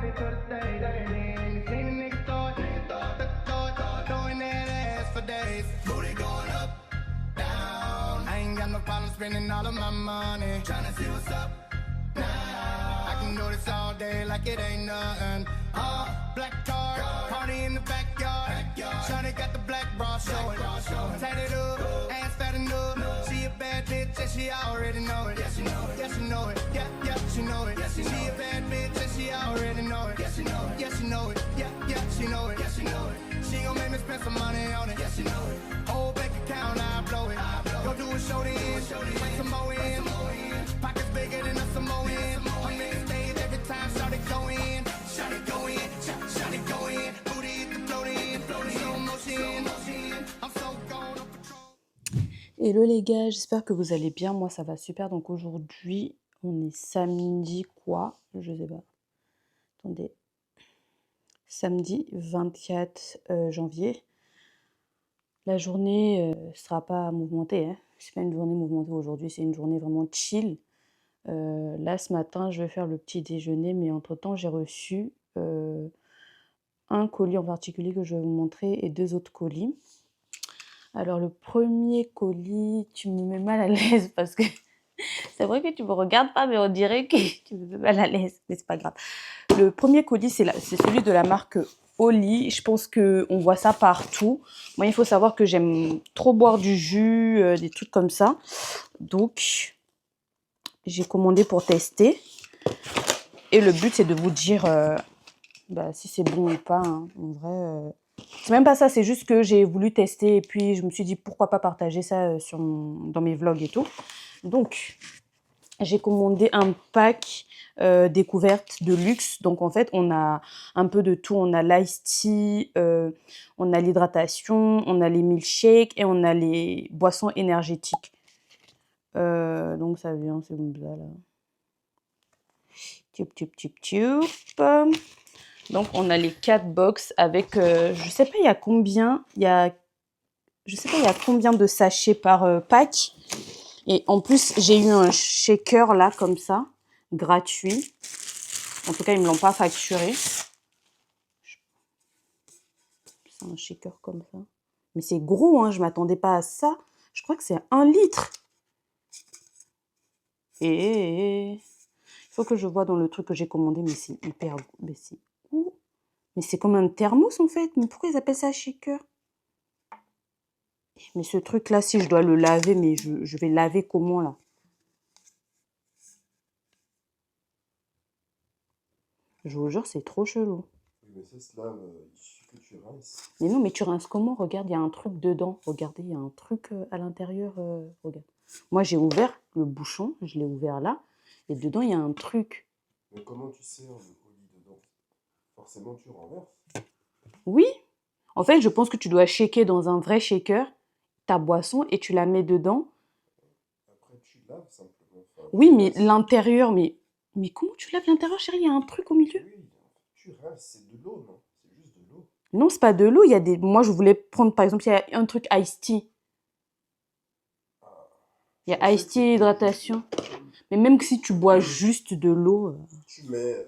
party to the stage. And you seen the niggas throwing that ass for days. Booty going up, down. I ain't got no problem spending all of my money. Tryna see what's up now. I can do this all day like it ain't nothing. Black car, party in the backyard. Shawty got the black bra showing. Tatted up, ass fat enough. She a bad bitch and she already know it. Yeah, she know it. Yeah, she know it. Yeah, yeah, she know it. She a bad bitch and she already know it. Yeah, she know it. Yeah, she know it. Yeah, yeah, she know it. Yeah, she know it. She gon' make me spend some money on it. Yeah, she know it. Whole bank account, I blow it. Go do a show then, bring some more in. Pockets bigger than a Samoan. I'm in stage every time, shout it go in. Shout it go in, shout it go in. Booty hit the float in, slow motion. I'm so gone on patrol. Hello les gars, j'espère que vous allez bien. Moi ça va super. Donc aujourd'hui, on est samedi quoi? Je sais pas. Attendez. Samedi 24 janvier. La journée sera pas mouvementée. Hein. C'est pas une journée mouvementée aujourd'hui, c'est une journée vraiment chill. Là ce matin, je vais faire le petit déjeuner, mais entre-temps, j'ai reçu un colis en particulier que je vais vous montrer et deux autres colis. Alors le premier colis, tu me mets mal à l'aise parce que c'est vrai que tu me regardes pas, mais on dirait que tu me mets mal à l'aise, mais c'est pas grave. Le premier colis, c'est celui de la marque Oli. Je pense qu'on voit ça partout. Moi, il faut savoir que j'aime trop boire du jus, des trucs comme ça. Donc, j'ai commandé pour tester. Et le but, c'est de vous dire si c'est bon ou pas. Hein. En vrai, c'est même pas ça. C'est juste que j'ai voulu tester et puis je me suis dit pourquoi pas partager ça dans mes vlogs et tout. Donc, j'ai commandé un pack découverte de luxe. Donc, en fait, on a un peu de tout. On a l'ice tea, on a l'hydratation, on a les milkshakes et on a les boissons énergétiques. Donc, ça vient, c'est comme ça, là. Tchoup, tchoup, tchoup, tchoup. Donc, on a les 4 box avec, je sais pas, il y a combien, je sais pas, il y a combien de sachets par pack. Et en plus, j'ai eu un shaker là, comme ça, gratuit. En tout cas, ils me l'ont pas facturé. C'est un shaker comme ça. Mais c'est gros, hein, je m'attendais pas à ça. Je crois que c'est 1 litre. Et il faut que je vois dans le truc que j'ai commandé, mais c'est hyper... Mais c'est où? Mais c'est comme un thermos en fait. Mais pourquoi ils appellent ça shaker? Mais ce truc-là, si je dois le laver, mais je vais laver comment là? Je vous jure, c'est trop chelou. Mais ça se lave, il suffit que tu rinces. Mais non, mais tu rinces comment? Regarde, il y a un truc dedans. Regardez, il y a un truc à l'intérieur. Regarde. Moi, j'ai ouvert le bouchon. Je l'ai ouvert là. Et dedans, il y a un truc. Mais comment tu sers le colis dedans? Forcément, tu renverses. Oui. En fait, je pense que tu dois shaker dans un vrai shaker ta boisson et tu la mets dedans. Après, tu laves simplement. Enfin, Oui, mais l'intérieur, mais comment tu laves l'intérieur, chérie? Il y a un truc au milieu. Oui, tu rinces, c'est de l'eau, non? C'est juste de l'eau. Non, c'est pas de l'eau. Il y a des. Moi, je voulais prendre, par exemple, il y a un truc iced tea. Il y a iced tea, hydratation. Mais même que si tu bois juste de l'eau. Tu mets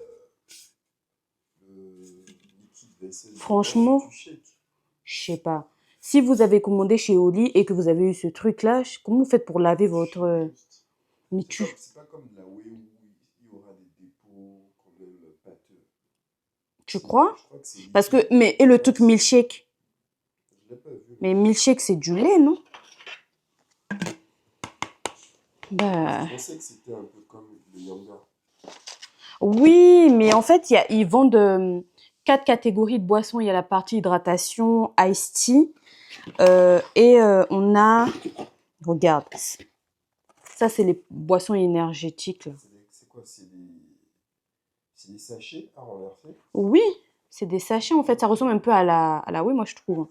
le liquide vaisselle. Franchement, Tu shakes. je sais pas. Si vous avez commandé chez Oli et que vous avez eu ce truc-là, comment vous faites pour laver votre... Mais tu... C'est pas comme de la whey où il y aura des dépôts quand même pâteux. Tu crois? Je crois que c'est parce que... Mais et le truc milkshake? Je l'ai pas vu. Mais milkshake, c'est du lait, non? Je pensais que c'était un peu comme le Yanga. Oui, mais en fait, ils vendent 4 catégories de boissons. Il y a la partie hydratation, iced tea. On a... Regarde. Ça, c'est les boissons énergétiques. Là. C'est quoi? C'est des sachets à renverser? Oui, c'est des sachets. En fait, ça ressemble un peu à la oui, moi, je trouve.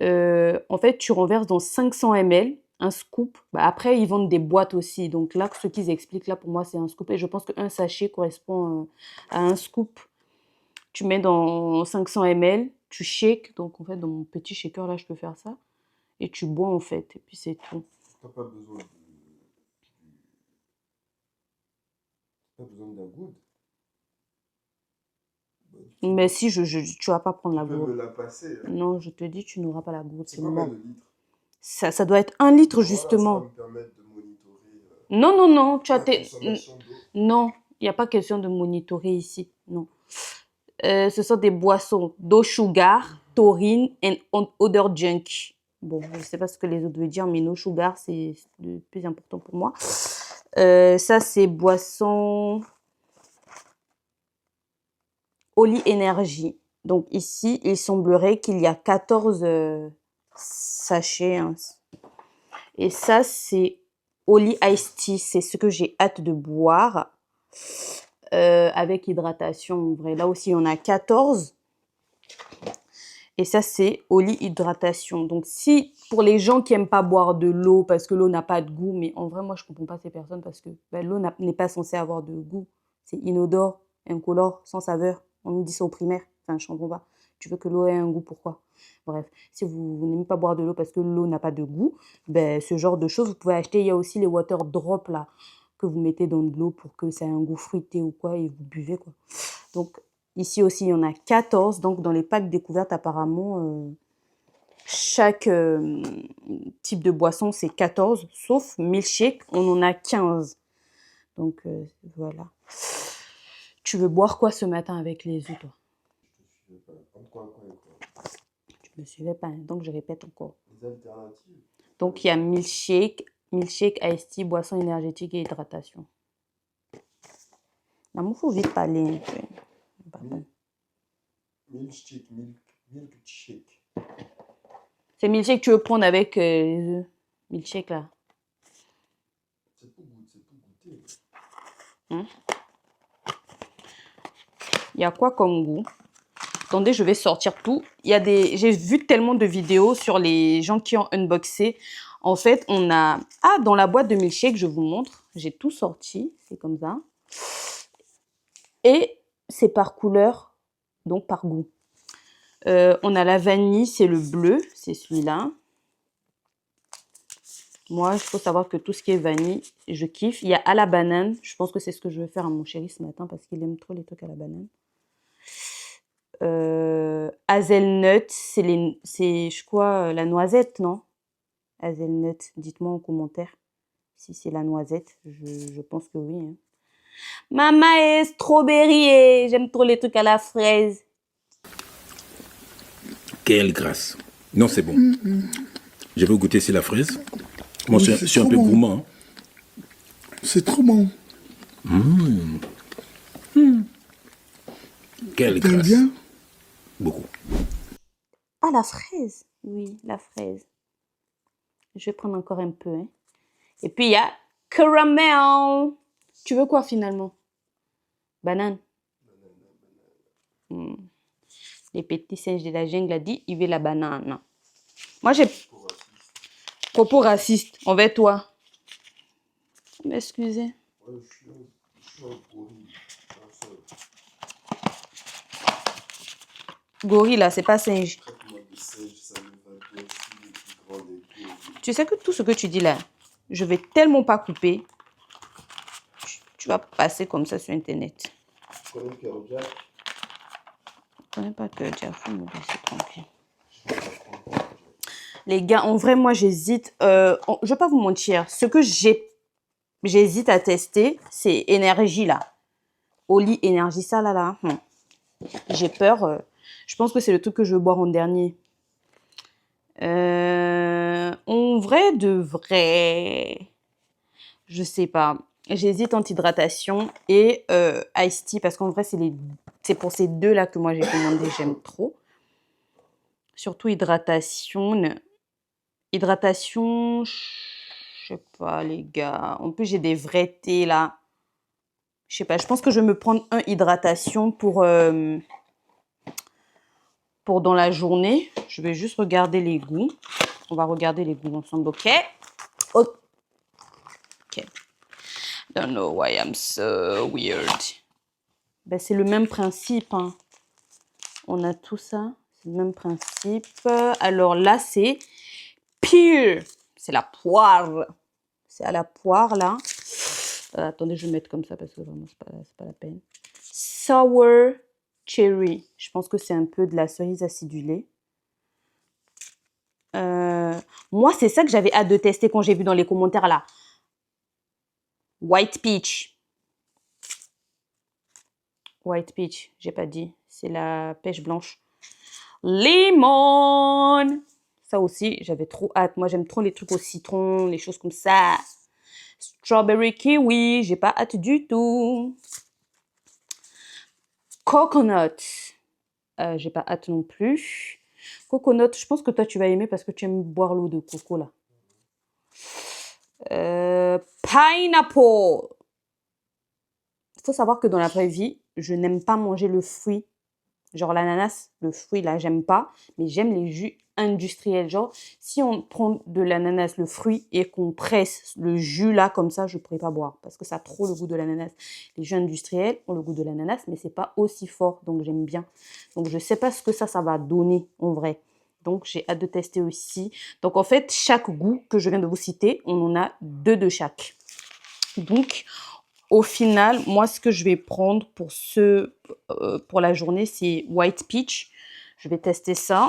En fait, tu renverses dans 500 ml, un scoop. Après, ils vendent des boîtes aussi. Donc là, ce qu'ils expliquent, là, pour moi, c'est un scoop. Et je pense qu'un sachet correspond à un scoop. Tu mets dans 500 ml, tu shakes. Donc, en fait, dans mon petit shaker, là, je peux faire ça. Et tu bois, en fait. Et puis, c'est tout. T'as pas besoin d'un good. Mais si, tu vas pas prendre la Tu peux gourde. me la passer. Hein. Non, je te dis, tu n'auras pas la gourde, C'est c'est combien mort. de litres? Ça doit être 1 litre, Voilà, ça justement. va me permettre de monitorer Non, non, non, tu as la tes... consommation d'eau. Non, il n'y a pas question de monitorer ici, non. Ce sont des boissons d'eau sugar, taurine et odor junk. Bon, je ne sais pas ce que les autres veulent dire, mais no sugar, c'est le plus important pour moi. Ça, c'est boisson Oli Énergie. Donc ici, il semblerait qu'il y a 14 sachets. Hein. Et ça, c'est Oli Iced Tea. C'est ce que j'ai hâte de boire. Avec hydratation, en vrai. Là aussi, il y en a 14. Et ça, c'est Oli Hydratation. Donc, si pour les gens qui n'aiment pas boire de l'eau parce que l'eau n'a pas de goût, mais en vrai, moi, je ne comprends pas ces personnes parce que l'eau n'est pas censée avoir de goût. C'est inodore, incolore, sans saveur. On nous dit ça au primaire. Enfin, je ne comprends pas. Tu veux que l'eau ait un goût, pourquoi? Bref, si vous n'aimez pas boire de l'eau parce que l'eau n'a pas de goût, ben, ce genre de choses, vous pouvez acheter. Il y a aussi les water drops là, que vous mettez dans de l'eau pour que ça ait un goût fruité ou quoi et vous buvez, quoi. Donc, ici aussi, il y en a 14. Donc, dans les packs découvertes, apparemment, chaque type de boisson, c'est 14. Sauf milkshake, on en a 15. Donc, voilà. Tu veux boire quoi ce matin avec les œufs, toi? Je te suivais pas. Quoi. Tu ne me suivais pas, hein, donc je répète encore. Les alternatives. Donc, il y a milkshake, iced tea, boisson énergétique et hydratation. Non, mais il faut vite parler un peu. Milkshake. C'est milkshake que tu veux prendre avec les œufs. Milkshake, là. C'est pour goûter. Il y a quoi comme goût? Attendez, je vais sortir tout. J'ai vu tellement de vidéos sur les gens qui ont unboxé. En fait, on a... Ah, dans la boîte de milkshake, je vous montre. J'ai tout sorti. C'est comme ça. Et c'est par couleur, donc par goût. On a la vanille, c'est le bleu. C'est celui-là. Moi, il faut savoir que tout ce qui est vanille, je kiffe. Il y a à la banane. Je pense que c'est ce que je vais faire à mon chéri ce matin parce qu'il aime trop les trucs à la banane. Hazelnut, c'est je crois la noisette, non? Hazelnut, dites-moi en commentaire si c'est la noisette. Je pense que oui. Hein. Maman est strawberry, j'aime trop les trucs à la fraise. Quelle grâce. Non, c'est bon. Je vais goûter, c'est la fraise. Moi, Oui, je suis un peu gourmand. Hein. C'est trop bon. Quelle T'aimes grâce. bien? Beaucoup. Ah, la fraise. Oui, la fraise. Je vais prendre encore un peu. Hein. Et puis, il y a caramel. Tu veux quoi finalement? Banane. Les petits singes de la jungle a dit, il veut la banane. Moi, j'ai... Propos raciste envers toi. M'excusez. Ouais, je suis un gorille. Gorille, là, c'est pas singe. Traitement de singe, ça me va bien si les plus grands des gorilles. Tu sais que tout ce que tu dis là, je vais tellement pas couper. Tu vas passer comme ça sur Internet. Tu connais Cœur Jack? Je connais pas que Jack, faut me laisser tranquille. Les gars, en vrai, moi, j'hésite. Je vais pas vous mentir. Ce que j'hésite à tester, c'est énergie, là. Oli énergie, ça, là. J'ai peur. Je pense que c'est le truc que je veux boire en dernier. En vrai, de vrai, je sais pas. J'hésite entre hydratation et iced tea parce qu'en vrai, c'est pour ces deux-là que moi j'ai commandé. J'aime trop. Surtout hydratation. Hydratation, je sais pas, les gars. En plus, j'ai des vrais thés là. Je sais pas, je pense que je vais me prendre un hydratation pour dans la journée. Je vais juste regarder les goûts. On va regarder les goûts ensemble, ok? Ok. Don't know why I'm so weird. Ben, c'est le même principe. Hein. On a tout ça. C'est le même principe. Alors là, c'est pure. C'est la poire. C'est à la poire, là. Attendez, je vais mettre comme ça parce que vraiment, c'est pas la peine. Sour cherry. Je pense que c'est un peu de la cerise acidulée. Moi, c'est ça que j'avais hâte de tester quand j'ai vu dans les commentaires là. White peach. White peach, j'ai pas dit. C'est la pêche blanche. Lemon. Ça aussi, j'avais trop hâte. Moi, j'aime trop les trucs au citron, les choses comme ça. Strawberry kiwi, j'ai pas hâte du tout. Coconut. J'ai pas hâte non plus. Coconut, je pense que toi, tu vas aimer parce que tu aimes boire l'eau de coco là. Pineapple. Il faut savoir que dans la vraie vie, je n'aime pas manger le fruit. Genre l'ananas, le fruit là, j'aime pas. Mais j'aime les jus industriels. Genre, si on prend de l'ananas, le fruit, et qu'on presse le jus là comme ça, je ne pourrais pas boire. Parce que ça a trop le goût de l'ananas. Les jus industriels ont le goût de l'ananas, mais c'est pas aussi fort. Donc j'aime bien. Donc je sais pas ce que ça va donner en vrai. Donc j'ai hâte de tester aussi. Donc en fait, chaque goût que je viens de vous citer, on en a 2 de chaque. Donc au final, moi, ce que je vais prendre pour la journée, c'est White Peach. Je vais tester ça.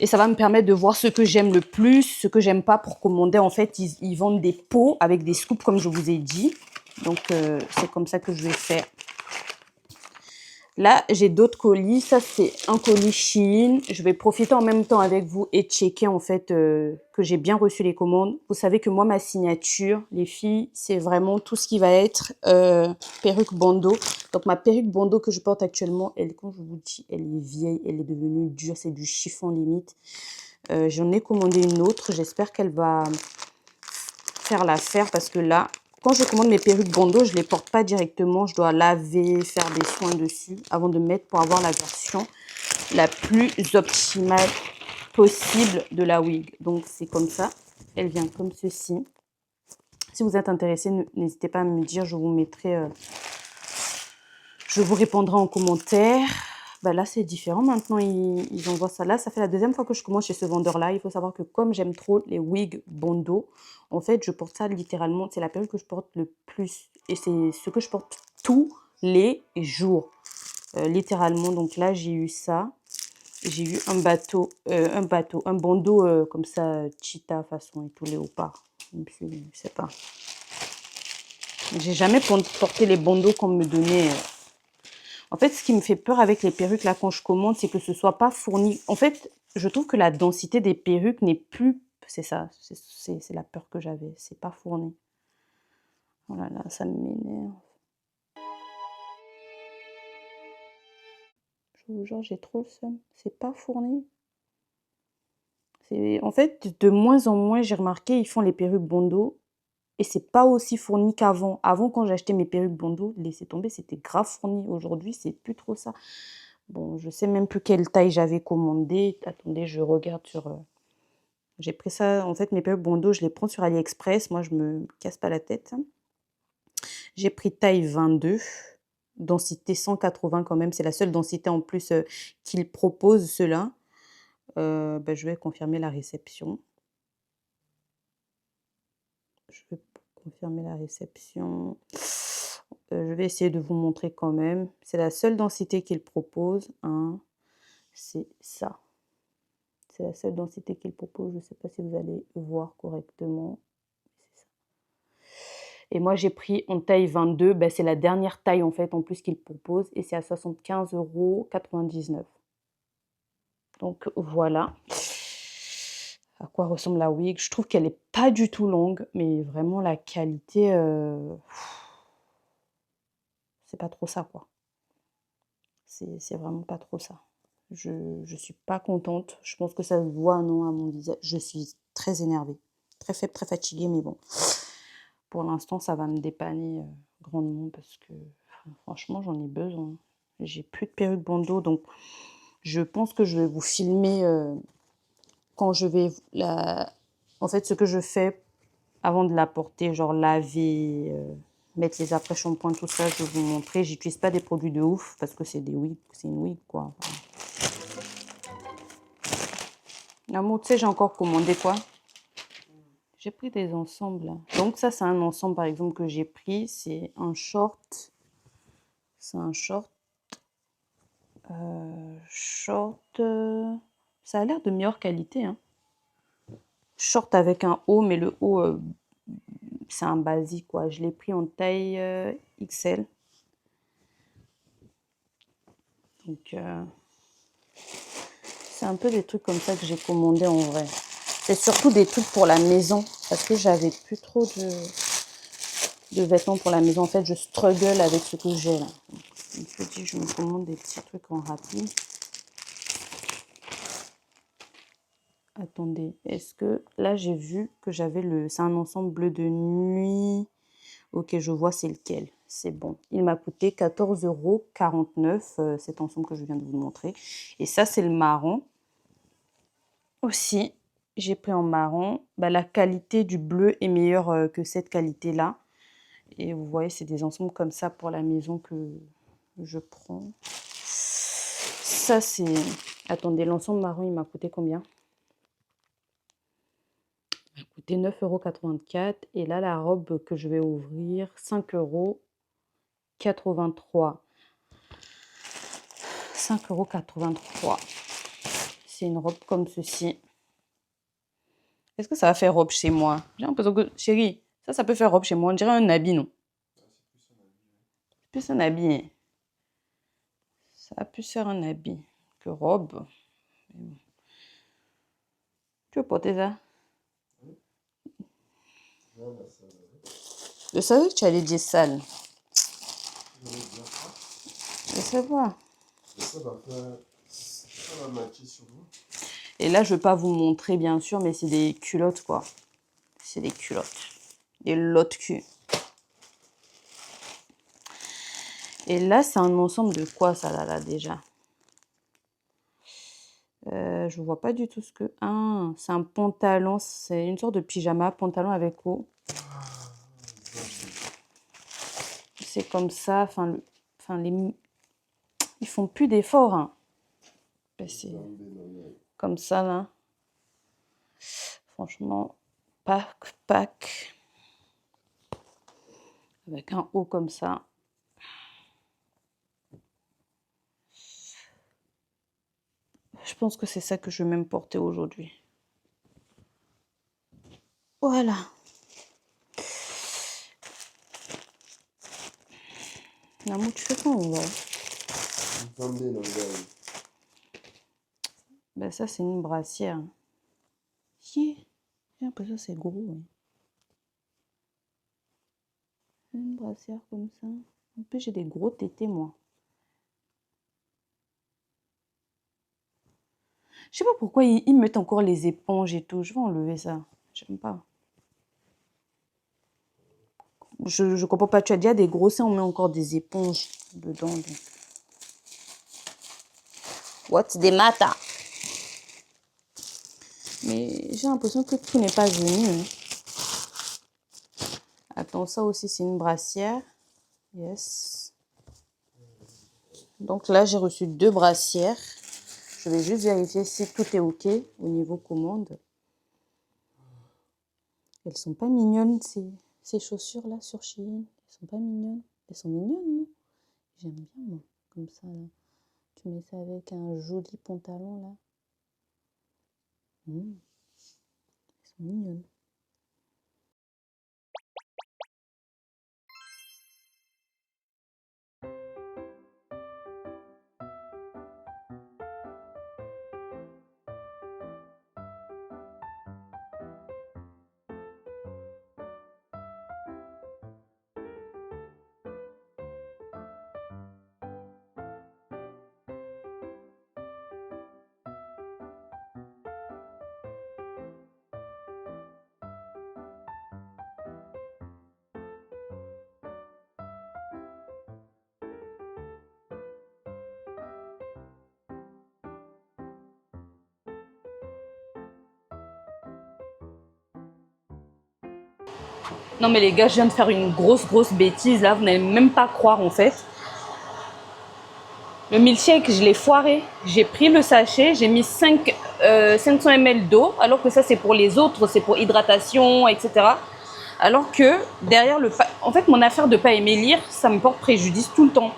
Et ça va me permettre de voir ce que j'aime le plus, ce que j'aime pas pour commander. En fait, ils vendent des pots avec des scoops, comme je vous ai dit. Donc, c'est comme ça que je vais faire. Là, j'ai d'autres colis. Ça, c'est un colis Shein. Je vais profiter en même temps avec vous et checker en fait que j'ai bien reçu les commandes. Vous savez que moi, ma signature, les filles, c'est vraiment tout ce qui va être perruque bandeau. Donc, ma perruque bandeau que je porte actuellement, elle, quand je vous dis, elle est vieille, elle est devenue dure. C'est du chiffon limite. J'en ai commandé une autre. J'espère qu'elle va faire l'affaire parce que là, quand je commande mes perruques bandeau, je ne les porte pas directement. Je dois laver, faire des soins dessus avant de mettre pour avoir la version la plus optimale possible de la wig. Donc, c'est comme ça. Elle vient comme ceci. Si vous êtes intéressé, n'hésitez pas à me dire. Je vous mettrai... je vous répondrai en commentaire. Bah là, c'est différent. Maintenant, ils envoient ça là. Ça fait la deuxième fois que je commande chez ce vendeur-là. Il faut savoir que comme j'aime trop les wigs bandeau, en fait, je porte ça littéralement. C'est la perruque que je porte le plus. Et c'est ce que je porte tous les jours. Littéralement. Donc là, j'ai eu ça. J'ai eu un bandeau comme ça, cheetah façon et tout léopard. Je sais pas. J'ai jamais porté les bandeaux qu'on me donnait. En fait, ce qui me fait peur avec les perruques là quand je commande, c'est que ce soit pas fourni. En fait, je trouve que la densité des perruques n'est plus... C'est ça, c'est la peur que j'avais. C'est pas fourni. Oh là là, ça m'énerve. Je vous jure, j'ai trop le seum. C'est pas fourni. En fait, de moins en moins, j'ai remarqué, ils font les perruques bandeau. Et c'est pas aussi fourni qu'avant. Avant, quand j'achetais mes perruques bandeau, laissez tomber, c'était grave fourni. Aujourd'hui, c'est plus trop ça. Bon, je sais même plus quelle taille j'avais commandé. Attendez, je regarde sur... J'ai pris ça, en fait, mes perruques bandeau, je les prends sur AliExpress. Moi, je me casse pas la tête. J'ai pris taille 22, densité 180 quand même. C'est la seule densité en plus qu'ils proposent, ceux-là. Je vais confirmer la réception. Je vais confirmer la réception. Je vais essayer de vous montrer quand même. C'est la seule densité qu'il propose. Hein. C'est ça. C'est la seule densité qu'il propose. Je ne sais pas si vous allez voir correctement. C'est ça. Et moi, j'ai pris en taille 22. C'est la dernière taille en fait en plus qu'il propose. Et c'est à 75,99 €. Donc voilà. À quoi ressemble la wig. Je trouve qu'elle n'est pas du tout longue. Mais vraiment la qualité... c'est pas trop ça quoi. C'est vraiment pas trop ça. Je suis pas contente. Je pense que ça se voit non à mon visage. Je suis très énervée. Très faible, très fatiguée, mais bon. Pour l'instant, ça va me dépanner grandement parce que franchement, j'en ai besoin. J'ai plus de perruque bandeau, donc je pense que je vais vous filmer quand je vais En fait, ce que je fais avant de la porter, genre laver, mettre les après-shampoings, tout ça, je vais vous montrer. J'utilise pas des produits de ouf parce que c'est des wigs, c'est une wig quoi. L'amour, tu sais, j'ai encore commandé quoi? J'ai pris des ensembles. Là. Donc ça, c'est un ensemble par exemple que j'ai pris. C'est un short. C'est un short. Short. Ça a l'air de meilleure qualité. Hein. Short avec un haut, mais le haut, c'est un basique, quoi. Je l'ai pris en taille XL. Donc, c'est un peu des trucs comme ça que j'ai commandé en vrai. C'est surtout des trucs pour la maison. Parce que j'avais plus trop de vêtements pour la maison. En fait, je struggle avec ce que j'ai là. Donc, je me suis dit, je me commande des petits trucs en rapide. Attendez, est-ce que... Là, j'ai vu que j'avais le... C'est un ensemble bleu de nuit. Ok, je vois c'est lequel. C'est bon. Il m'a coûté 14,49 €, cet ensemble que je viens de vous montrer. Et ça, c'est le marron. Aussi, j'ai pris en marron. Bah, la qualité du bleu est meilleure que cette qualité-là. Et vous voyez, c'est des ensembles comme ça pour la maison que je prends. Ça, c'est... Attendez, l'ensemble marron, il m'a coûté combien? Il m'a coûté 9,84 €. Et là, la robe que je vais ouvrir, 5,83 €. 5,83 €. C'est une robe comme ceci. Est-ce que ça va faire robe chez moi? J'ai l'impression que, chérie, ça peut faire robe chez moi. On dirait un habit, non? C'est plus un habit. Hein. Ça a plus faire un habit que robe. Tu veux porter ça? Je savais que tu allais dire sale. Je sais pas. Ça va matcher sur vous. Et là, je ne vais pas vous montrer, bien sûr, mais c'est des culottes, quoi. C'est des culottes. Des lottes cul. Et là, c'est un ensemble de quoi, ça, là, déjà? Je vois pas du tout ce que... Ah, c'est un pantalon. C'est une sorte de pyjama, pantalon avec haut. C'est comme ça. Enfin, ils font plus d'efforts. Hein. C'est comme ça, là. Franchement, pack. Avec un haut comme ça. Je pense que c'est ça que je vais même porter aujourd'hui. Voilà. L'amour, tu fais quoi, on va? Ben ça, c'est une brassière. J'ai l'impression que c'est gros. Hein. Une brassière comme ça. En plus, j'ai des gros tétés, moi. Je sais pas pourquoi ils mettent encore les éponges et tout. Je vais enlever ça. J'aime pas. Je comprends pas. Tu as déjà des gros seins, on met encore des éponges dedans. Donc. What's the matter? Mais j'ai l'impression que tout n'est pas venu. Hein. Attends, ça aussi, c'est une brassière. Yes. Donc là, j'ai reçu 2 brassières. Je vais juste vérifier si tout est OK au niveau commande. Elles sont pas mignonnes, ces chaussures-là sur Shein. Elles sont pas mignonnes. Elles sont mignonnes, non? J'aime bien, moi. Comme ça, là. Tu mets ça avec un joli pantalon, là. Elles sont mignonnes. Non mais les gars, je viens de faire une grosse bêtise là, vous n'allez même pas croire en fait. Le milkshake, je l'ai foiré. J'ai pris le sachet, j'ai mis 500 ml d'eau, alors que ça c'est pour les autres, c'est pour hydratation, etc. Alors que derrière en fait mon affaire de pas aimer lire, ça me porte préjudice tout le temps.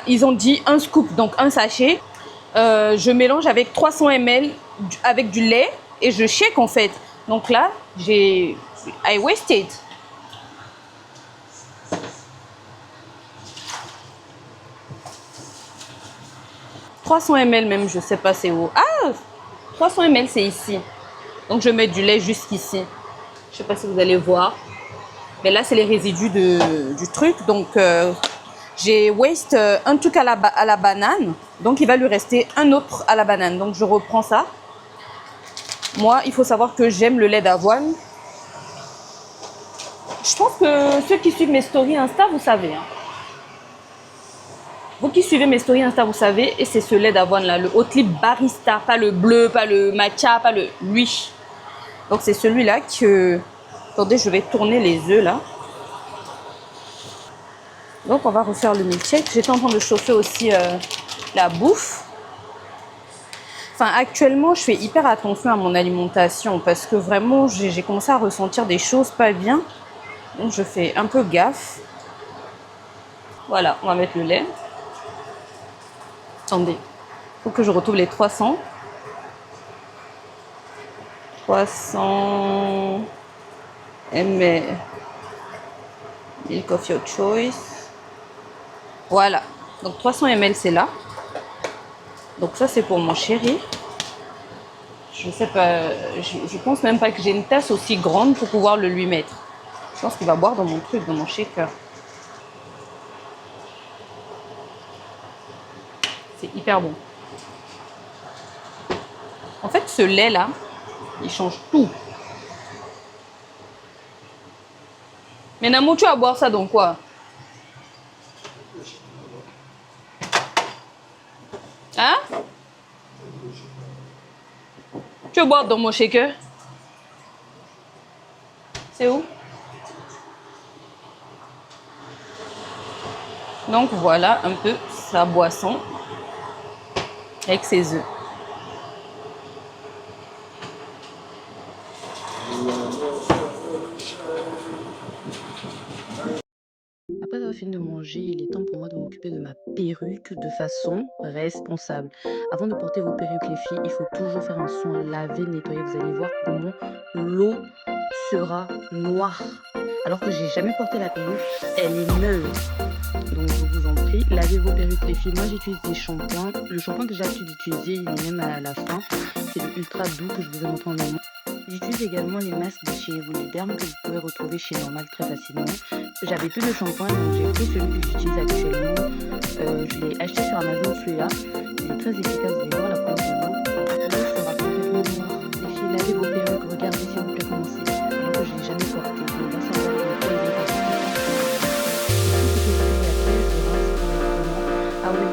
Ils ont dit un scoop, donc un sachet. Je mélange avec 300 ml avec du lait et je shake en fait. Donc là, I wasted. « 300 ml même, je sais pas c'est où. Ah, 300 ml c'est ici. Donc je mets du lait jusqu'ici. Je sais pas si vous allez voir. Mais là, c'est les résidus du truc. Donc, j'ai waste un truc à la banane. Donc, il va lui rester un autre à la banane. Donc, je reprends ça. Moi, il faut savoir que j'aime le lait d'avoine. Je pense que ceux qui suivent mes stories Insta, vous savez. Hein. Vous qui suivez mes stories Insta, vous savez. Et c'est ce lait d'avoine là, le Oatly Barista. Pas le bleu, pas le matcha, pas le lui. Donc, c'est celui-là que... Attendez, je vais tourner les œufs là. Donc, on va refaire le milkshake. J'étais en train de chauffer aussi la bouffe. Enfin, actuellement, je fais hyper attention à mon alimentation parce que vraiment, j'ai commencé à ressentir des choses pas bien. Donc, je fais un peu gaffe. Voilà, on va mettre le lait. Attendez, il faut que je retrouve les 300. 300 ml milk of your choice. Voilà, donc 300 ml c'est là. Donc ça c'est pour mon chéri. Je sais pas, je pense même pas que j'ai une tasse aussi grande pour pouvoir le lui mettre. Je pense qu'il va boire dans mon truc, dans mon shaker. C'est hyper bon. En fait ce lait là, il change tout. Mais Namo, tu vas boire ça dans quoi? Hein? Tu veux boire dans mon shaker? C'est où? Donc voilà un peu sa boisson avec ses œufs. Après avoir fini de manger, il est temps pour moi de m'occuper de ma perruque de façon responsable. Avant de porter vos perruques les filles, il faut toujours faire un soin, laver, nettoyer. Vous allez voir comment l'eau sera noire. Alors que j'ai jamais porté la perruque, elle est neuve. Donc je vous en prie, lavez vos perruques les filles. Moi j'utilise des shampoings. Le shampoing que j'ai l'habitude d'utiliser, il est même à la fin. C'est le ultra doux que je vous ai montré en amont. J'utilise également les masques de chez Evoluderm que vous pouvez retrouver chez Normal très facilement. J'avais plus de shampoing donc j'ai pris celui que j'utilise actuellement. Je l'ai acheté sur Amazon celui-là. Il est très efficace, vous allez voir la couleur de l'eau. L'eau sera complètement noire. Les filles, lavez vos perruques, regardez s'il vous plaît comment c'est. Alors que je ne l'ai jamais porté. Je vais savoir de quoi il est porté. Ah oui,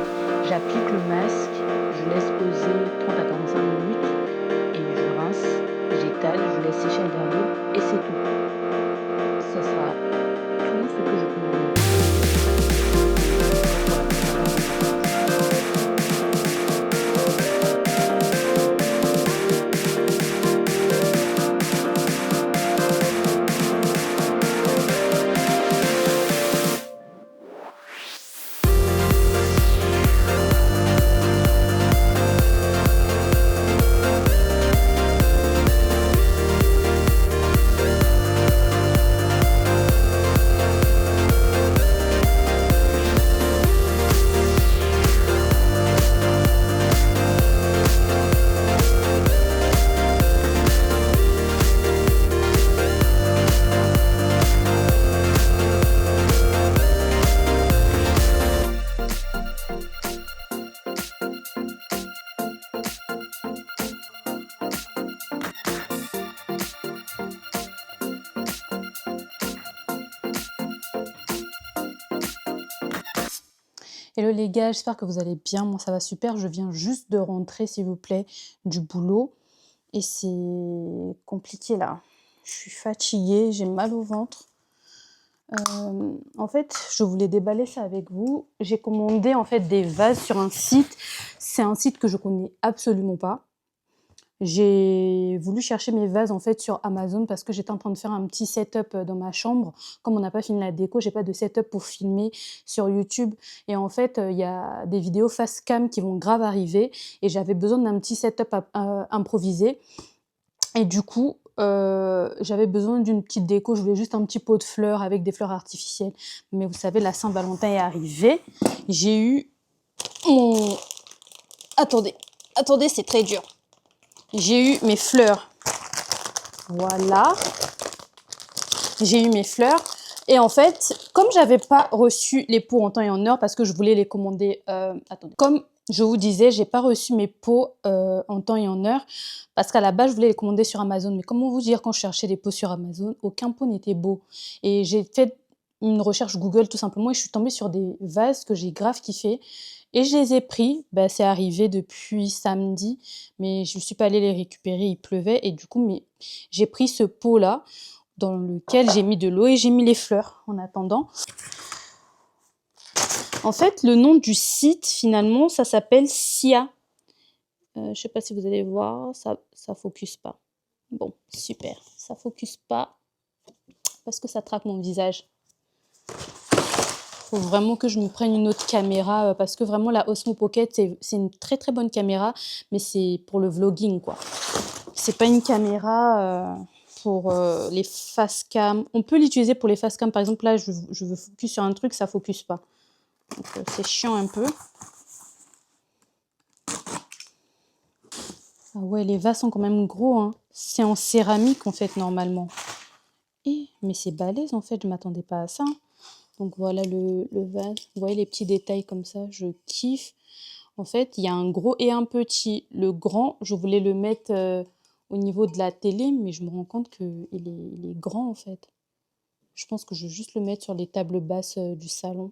j'applique le masque, je laisse poser 30 à 45 minutes et je rince, j'étale, je laisse sécher avec l'eau et c'est tout. Ça sera tout ce que je peux vous montrer. Hello les gars, j'espère que vous allez bien, moi ça va super, je viens juste de rentrer s'il vous plaît du boulot et c'est compliqué là, je suis fatiguée, j'ai mal au ventre. En fait, je voulais déballer ça avec vous, j'ai commandé en fait des vases sur un site, c'est un site que je connais absolument pas. j'ai voulu chercher mes vases en fait sur Amazon parce que j'étais en train de faire un petit setup dans ma chambre. Comme on n'a pas fini la déco, j'ai pas de setup pour filmer sur YouTube. Et en fait, il y a des vidéos face cam qui vont grave arriver et j'avais besoin d'un petit setup improvisé. Et du coup, j'avais besoin d'une petite déco. Je voulais juste un petit pot de fleurs avec des fleurs artificielles. Mais vous savez, la Saint-Valentin est arrivée. J'ai eu mon... Attendez, c'est très dur. J'ai eu mes fleurs. Voilà. J'ai eu mes fleurs. Et en fait, comme j'avais pas reçu les pots en temps et en heure, parce que je voulais les commander... attendez. Comme je vous disais, j'ai pas reçu mes pots en temps et en heure, parce qu'à la base, je voulais les commander sur Amazon. Mais comment vous dire, quand je cherchais les pots sur Amazon, aucun pot n'était beau. Et j'ai fait une recherche Google tout simplement et je suis tombée sur des vases que j'ai grave kiffé. Et je les ai pris, c'est arrivé depuis samedi, mais je ne suis pas allée les récupérer, il pleuvait. Et du coup, j'ai pris ce pot-là, dans lequel j'ai mis de l'eau et j'ai mis les fleurs en attendant. En fait, le nom du site, finalement, ça s'appelle Sia. Je ne sais pas si vous allez voir, ça focus pas. Bon, super, ça focus pas, parce que ça traque mon visage. Faut vraiment que je me prenne une autre caméra parce que vraiment la Osmo Pocket c'est une très très bonne caméra, mais c'est pour le vlogging quoi. C'est pas une caméra pour les face cam. On peut l'utiliser pour les face cam, par exemple là je veux focus sur un truc, ça focus pas. Donc c'est chiant un peu. Ah ouais, les vases sont quand même gros hein. C'est en céramique en fait normalement. Mais c'est balèze en fait, je m'attendais pas à ça. Donc voilà le vase, vous voyez les petits détails comme ça, je kiffe. En fait, il y a un gros et un petit. Le grand, je voulais le mettre au niveau de la télé, mais je me rends compte qu'il est grand en fait. Je pense que je vais juste le mettre sur les tables basses du salon.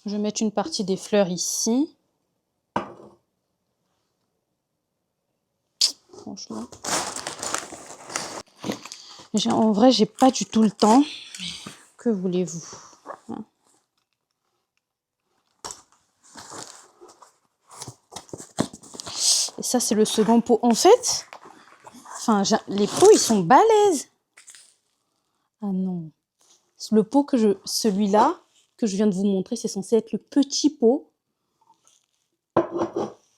Je vais mettre une partie des fleurs ici. Franchement. En vrai, j'ai pas du tout le temps. Mais que voulez-vous hein. Et ça, c'est le second pot. En fait, les pots, ils sont balèzes. Ah non. Le pot celui-là, que je viens de vous montrer, c'est censé être le petit pot.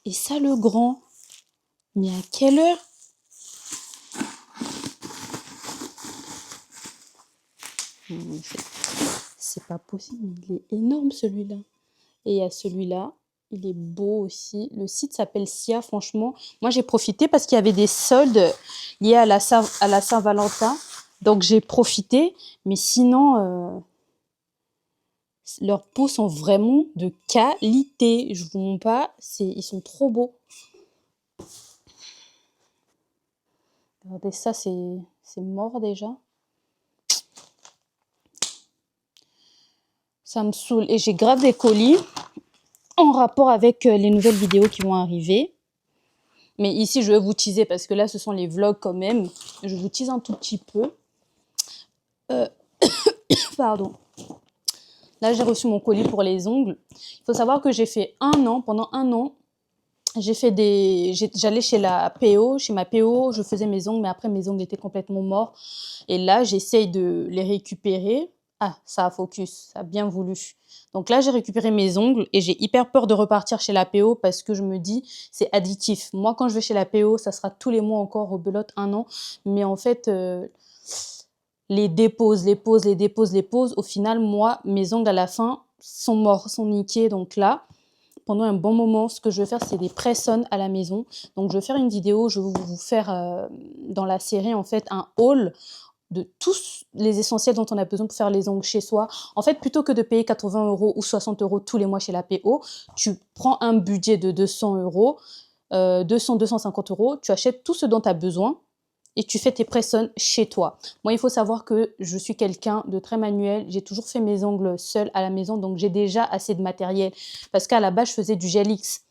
Et ça, le grand. Mais à quelle heure? C'est pas possible, il est énorme celui-là. Et il y a celui-là, il est beau aussi. Le site s'appelle Sia, franchement. Moi, j'ai profité parce qu'il y avait des soldes liés à la Saint-Valentin. Donc, j'ai profité. Mais sinon, leurs pots sont vraiment de qualité. Je vous montre pas, ils sont trop beaux. Regardez ça, c'est mort déjà. Ça me saoule. Et j'ai grave des colis en rapport avec les nouvelles vidéos qui vont arriver. Mais ici, je vais vous teaser parce que là, ce sont les vlogs quand même. Je vous tease un tout petit peu. Pardon. Là, j'ai reçu mon colis pour les ongles. Il faut savoir que j'ai fait pendant un an, j'allais chez ma PO, je faisais mes ongles, mais après mes ongles étaient complètement morts. Et là, j'essaye de les récupérer. Ah, ça a focus, ça a bien voulu. Donc là, j'ai récupéré mes ongles et j'ai hyper peur de repartir chez la PO parce que je me dis, c'est additif. Moi, quand je vais chez la PO, ça sera tous les mois encore, rebelote 1 an. Mais en fait, les déposes. Au final, moi, mes ongles à la fin sont morts, sont niqués. Donc là, pendant un bon moment, ce que je vais faire, c'est des press-on à la maison. Donc, je vais faire une vidéo, je vais vous faire dans la série, en fait, un haul de tous les essentiels dont on a besoin pour faire les ongles chez soi. En fait, plutôt que de payer 80 € ou 60 € tous les mois chez la PO, tu prends un budget de 200 €, 250 €, tu achètes tout ce dont tu as besoin et tu fais tes press-on chez toi. Moi, il faut savoir que je suis quelqu'un de très manuel. J'ai toujours fait mes ongles seule à la maison, donc j'ai déjà assez de matériel. Parce qu'à la base, je faisais du gel X.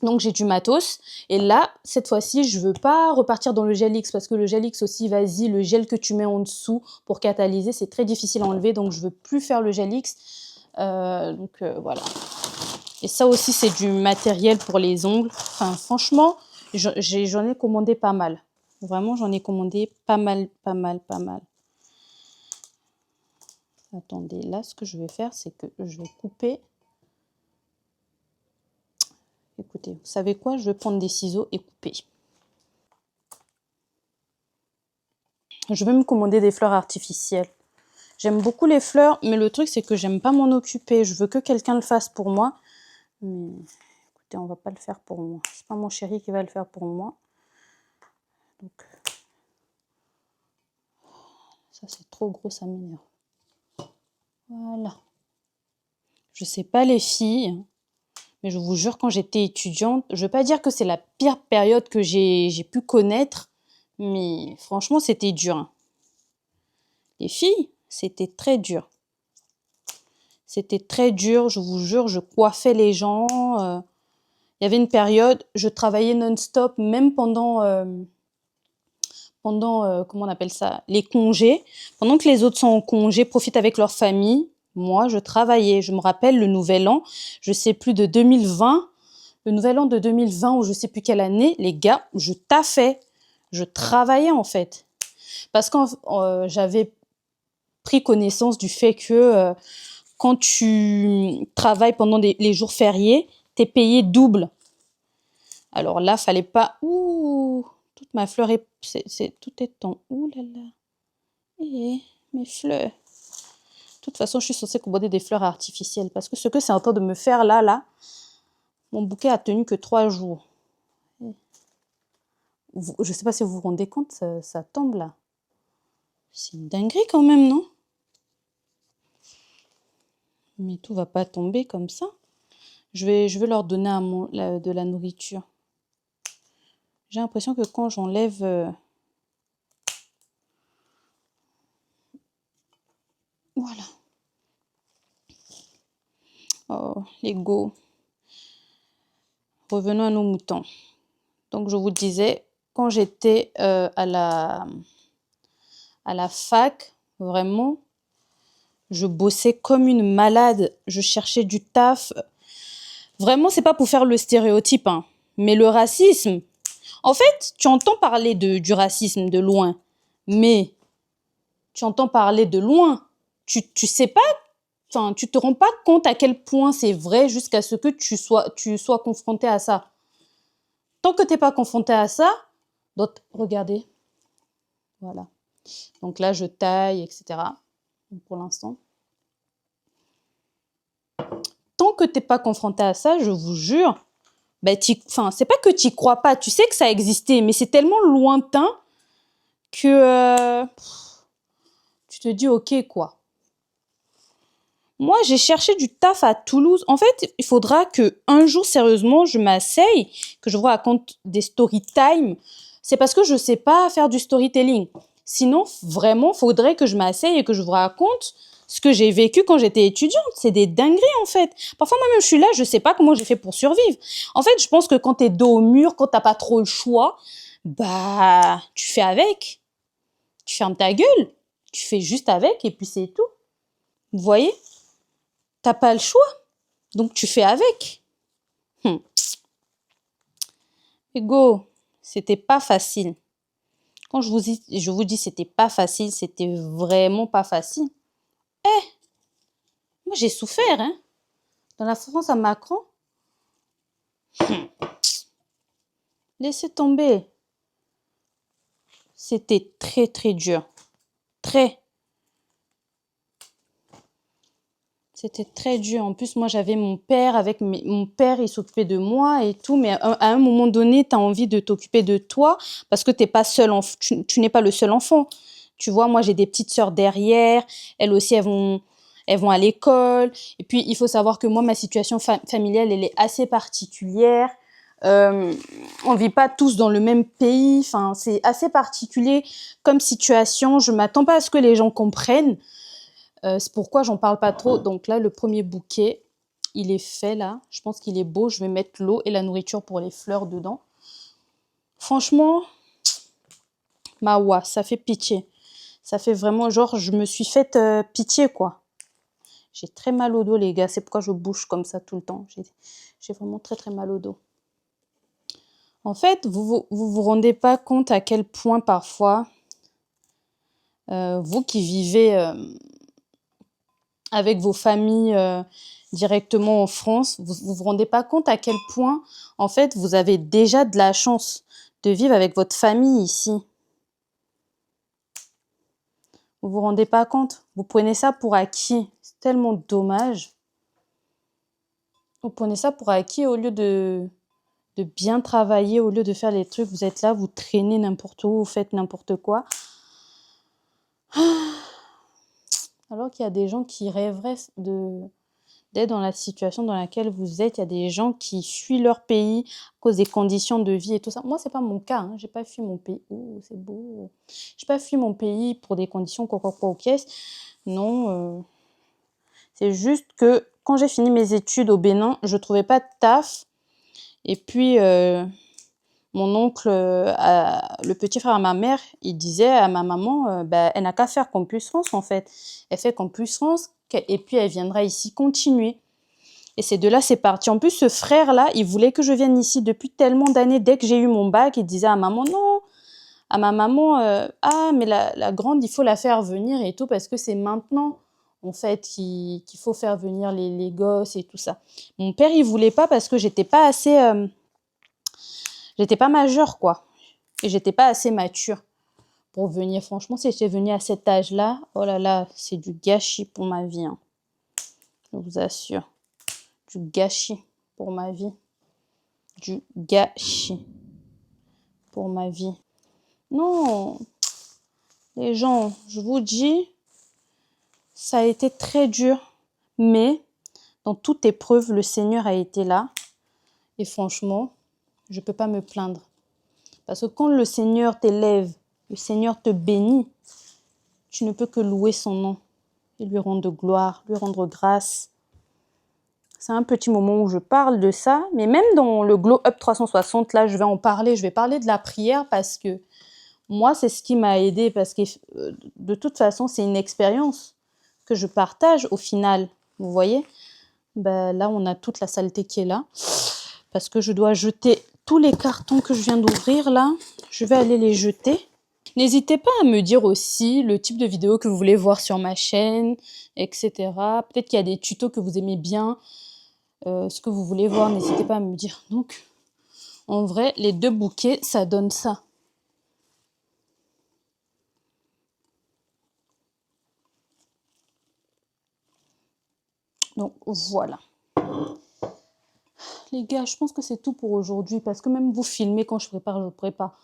Donc, j'ai du matos. Et là, cette fois-ci, je ne veux pas repartir dans le gel X parce que le gel X aussi, le gel que tu mets en dessous pour catalyser, c'est très difficile à enlever. Donc, je ne veux plus faire le gel X. Voilà. Et ça aussi, c'est du matériel pour les ongles. Enfin, franchement, j'en ai commandé pas mal. Vraiment, j'en ai commandé pas mal. Attendez, là, ce que je vais faire, c'est que je vais couper. Écoutez, vous savez quoi? Je vais prendre des ciseaux et couper. Je vais me commander des fleurs artificielles. J'aime beaucoup les fleurs, mais le truc, c'est que j'aime pas m'en occuper. Je veux que quelqu'un le fasse pour moi. Mais écoutez, on va pas le faire pour moi. C'est pas mon chéri qui va le faire pour moi. Donc, ça, c'est trop gros, ça m'énerve. Voilà. Je sais pas les filles, mais je vous jure, quand j'étais étudiante, je veux pas dire que c'est la pire période que j'ai pu connaître, mais franchement, c'était dur. Hein. Les filles, c'était très dur. C'était très dur, je vous jure, je coiffais les gens. Il y avait une période, je travaillais non-stop, même pendant comment on appelle ça, les congés. Pendant que les autres sont en congé, profitent avec leur famille, moi, je travaillais. Je me rappelle le nouvel an, je sais plus de 2020, le nouvel an de 2020 ou je sais plus quelle année, les gars, je taffais. Je travaillais en fait. Parce que j'avais pris connaissance du fait que quand tu travailles pendant les jours fériés, t'es payé double. Alors là, fallait pas... Ouh, toute ma fleur est... tout est en... Ouh là là. Eh, mes fleurs. De toute façon, je suis censée commander des fleurs artificielles. Parce que ce que c'est en train de me faire là, mon bouquet a tenu que 3 jours. Je sais pas si vous vous rendez compte, ça tombe là. C'est une dinguerie quand même, non? Mais tout va pas tomber comme ça. Je vais leur donner de la nourriture. J'ai l'impression que quand j'enlève... Voilà. Oh, les go. Revenons à nos moutons. Donc, je vous disais, quand j'étais à la fac, vraiment, je bossais comme une malade. Je cherchais du taf. Vraiment, c'est pas pour faire le stéréotype, hein, mais le racisme... En fait, tu entends parler du racisme de loin, mais tu entends parler de loin. Tu sais pas, enfin, tu te rends pas compte à quel point c'est vrai jusqu'à ce que tu sois confronté à ça. Tant que t'es pas confronté à ça, donc regardez, voilà. Donc là, je taille, etc. Pour l'instant. Tant que t'es pas confronté à ça, je vous jure, ben, c'est pas que tu y crois pas, tu sais que ça existait, mais c'est tellement lointain que tu te dis ok quoi. Moi, j'ai cherché du taf à Toulouse. En fait, il faudra que un jour, sérieusement, je m'asseye, que je vous raconte des story time. C'est parce que je sais pas faire du storytelling. Sinon, vraiment, faudrait que je m'asseye et que je vous raconte ce que j'ai vécu quand j'étais étudiante. C'est des dingueries, en fait. Parfois, moi-même, je suis là, je sais pas comment j'ai fait pour survivre. En fait, je pense que quand t'es dos au mur, quand t'as pas trop le choix, bah, tu fais avec. Tu fermes ta gueule. Tu fais juste avec et puis c'est tout. Vous voyez? T'as pas le choix. Donc, tu fais avec. Ego, c'était pas facile. Quand je vous dis c'était pas facile, c'était vraiment pas facile. Moi j'ai souffert, hein. Dans la France à Macron. Laissez tomber. C'était très très dur. C'était très dur. En plus, moi, j'avais mon père. Mon père, il s'occupait de moi et tout. Mais à un moment donné, tu as envie de t'occuper de toi parce que t'es pas seul tu n'es pas le seul enfant. Tu vois, moi, j'ai des petites sœurs derrière. Elles aussi, elles vont à l'école. Et puis, il faut savoir que moi, ma situation familiale, elle est assez particulière. On vit pas tous dans le même pays. Enfin, c'est assez particulier comme situation. Je m'attends pas à ce que les gens comprennent. C'est pourquoi j'en parle pas trop. Donc là, le premier bouquet, il est fait là. Je pense qu'il est beau. Je vais mettre l'eau et la nourriture pour les fleurs dedans. Franchement, mawa, ça fait pitié. Ça fait vraiment genre, je me suis faite pitié, quoi. J'ai très mal au dos, les gars. C'est pourquoi je bouge comme ça tout le temps. J'ai vraiment très, très mal au dos. En fait, vous rendez pas compte à quel point parfois, vous qui vivez avec vos familles directement en France, vous vous rendez pas compte à quel point, en fait, vous avez déjà de la chance de vivre avec votre famille ici. Vous vous rendez pas compte? Vous prenez ça pour acquis. C'est tellement dommage. Vous prenez ça pour acquis au lieu de bien travailler, au lieu de faire les trucs. Vous êtes là, vous traînez n'importe où, vous faites n'importe quoi. Alors qu'il y a des gens qui rêveraient d'être dans la situation dans laquelle vous êtes. Il y a des gens qui fuient leur pays à cause des conditions de vie et tout ça. Moi, c'est pas mon cas. Hein. J'ai pas fui mon pays. Oh, c'est beau. J'ai pas fui mon pays pour des conditions quoi aux caisses. Non. C'est juste que quand j'ai fini mes études au Bénin, je trouvais pas de taf. Et puis, mon oncle, le petit frère à ma mère, il disait à ma maman, elle n'a qu'à faire Campus France, en fait. Elle fait Campus France, et puis elle viendra ici continuer. Et c'est de là, c'est parti. En plus, ce frère-là, il voulait que je vienne ici depuis tellement d'années. Dès que j'ai eu mon bac, il disait à maman, non, à ma maman, mais la grande, il faut la faire venir et tout, parce que c'est maintenant, en fait, qu'il faut faire venir les gosses et tout ça. Mon père, il voulait pas parce que j'étais pas assez... j'étais pas majeure, quoi. Et j'étais pas assez mature pour venir. Franchement, si j'étais venue à cet âge-là, oh là là, c'est du gâchis pour ma vie. Hein. Je vous assure. Du gâchis pour ma vie. Du gâchis pour ma vie. Non, les gens, je vous dis, ça a été très dur. Mais dans toute épreuve, le Seigneur a été là. Et franchement, je ne peux pas me plaindre. Parce que quand le Seigneur t'élève, le Seigneur te bénit, tu ne peux que louer son nom et lui rendre gloire, lui rendre grâce. C'est un petit moment où je parle de ça, mais même dans le Glow Up 360, là, je vais en parler. Je vais parler de la prière parce que moi, c'est ce qui m'a aidée. Parce que de toute façon, c'est une expérience que je partage au final. Vous voyez? Là, on a toute la saleté qui est là. Parce que je dois jeter tous les cartons que je viens d'ouvrir là. Je vais aller les jeter. N'hésitez pas à me dire aussi le type de vidéo que vous voulez voir sur ma chaîne, etc. Peut-être qu'il y a des tutos que vous aimez bien. Ce que vous voulez voir, n'hésitez pas à me dire. Donc, en vrai, les 2 bouquets, ça donne ça. Donc, voilà. Les gars, je pense que c'est tout pour aujourd'hui parce que même vous filmez quand je prépare.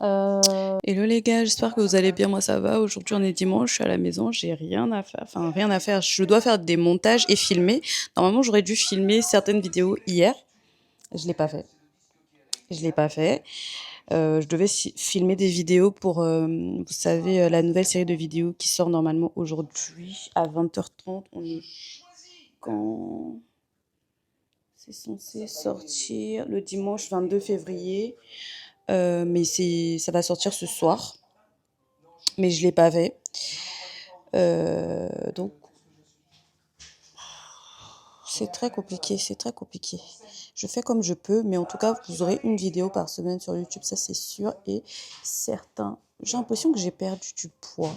Hello les gars, j'espère que vous allez bien, moi ça va. Aujourd'hui on est dimanche, je suis à la maison, j'ai rien à faire. Je dois faire des montages et filmer. Normalement j'aurais dû filmer certaines vidéos hier. Je l'ai pas fait. Je devais filmer des vidéos pour, vous savez, la nouvelle série de vidéos qui sort normalement aujourd'hui à 20h30. On est quand... C'est censé sortir le dimanche 22 février. Mais ça va sortir ce soir. Mais je ne l'ai pas fait. Donc, c'est très compliqué. Je fais comme je peux, mais en tout cas, vous aurez une vidéo par semaine sur YouTube, ça c'est sûr et certain. J'ai l'impression que j'ai perdu du poids.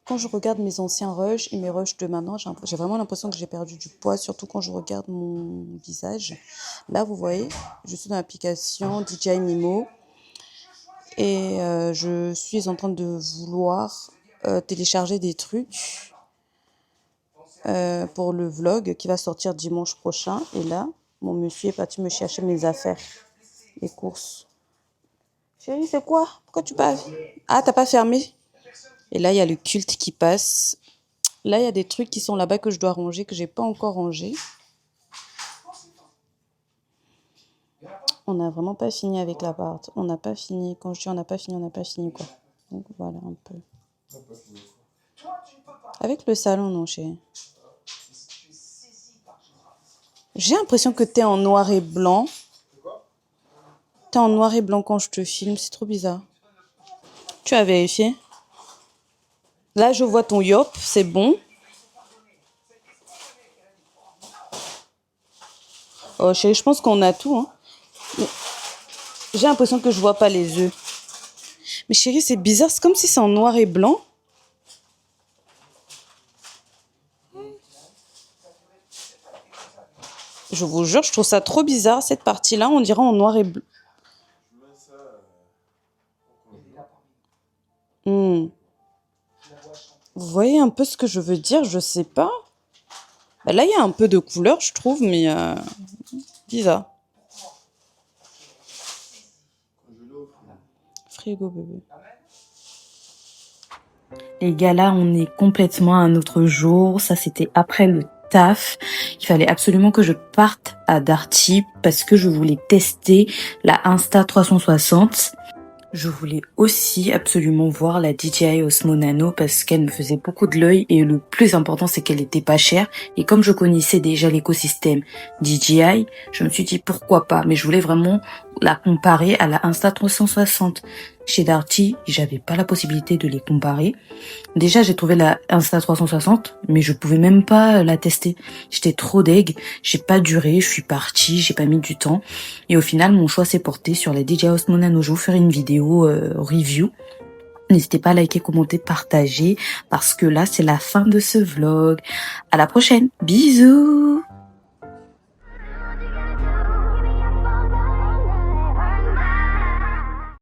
Quand je regarde mes anciens rushs et mes rushs de maintenant, j'ai vraiment l'impression que j'ai perdu du poids, surtout quand je regarde mon visage. Là, vous voyez, je suis dans l'application DJI Mimo. Et je suis en train de vouloir télécharger des trucs pour le vlog qui va sortir dimanche prochain. Et là, mon monsieur est parti me chercher mes affaires, les courses. Chérie, c'est quoi? Pourquoi tu pas... Ah, t'as pas fermé? Et là, il y a le culte qui passe. Là, il y a des trucs qui sont là-bas que je dois ranger, que j'ai pas encore rangé. On n'a vraiment pas fini avec l'appart. On n'a pas fini. Quand je dis on n'a pas fini, quoi. Donc voilà un peu. Avec le salon, non, chérie. J'ai l'impression que t'es en noir et blanc. T'es en noir et blanc quand je te filme. C'est trop bizarre. Tu as vérifié? Là, je vois ton yop. C'est bon. Oh chérie, je pense qu'on a tout, hein. Mais j'ai l'impression que je vois pas les œufs. Mais chérie, c'est bizarre, c'est comme si c'est en noir et blanc. Je vous jure, je trouve ça trop bizarre, cette partie-là, on dirait en noir et blanc. Vous voyez un peu ce que je veux dire? Je sais pas. Bah là, il y a un peu de couleur, je trouve, mais bizarre. Frigo bébé. Les gars, là, on est complètement à un autre jour. Ça, c'était après le taf. Il fallait absolument que je parte à Darty parce que je voulais tester la Insta360. Je voulais aussi absolument voir la DJI Osmo Nano parce qu'elle me faisait beaucoup de l'œil et le plus important c'est qu'elle était pas chère et comme je connaissais déjà l'écosystème DJI, je me suis dit pourquoi pas, mais je voulais vraiment la comparer à la Insta360. Chez Darty, j'avais pas la possibilité de les comparer. Déjà, j'ai trouvé la Insta360, mais je pouvais même pas la tester. J'étais trop deg, j'ai pas duré, je suis partie, j'ai pas mis du temps. Et au final, mon choix s'est porté sur la DJI Osmo Nano. Je vais vous faire une vidéo review. N'hésitez pas à liker, commenter, partager, parce que là, c'est la fin de ce vlog. À la prochaine. Bisous!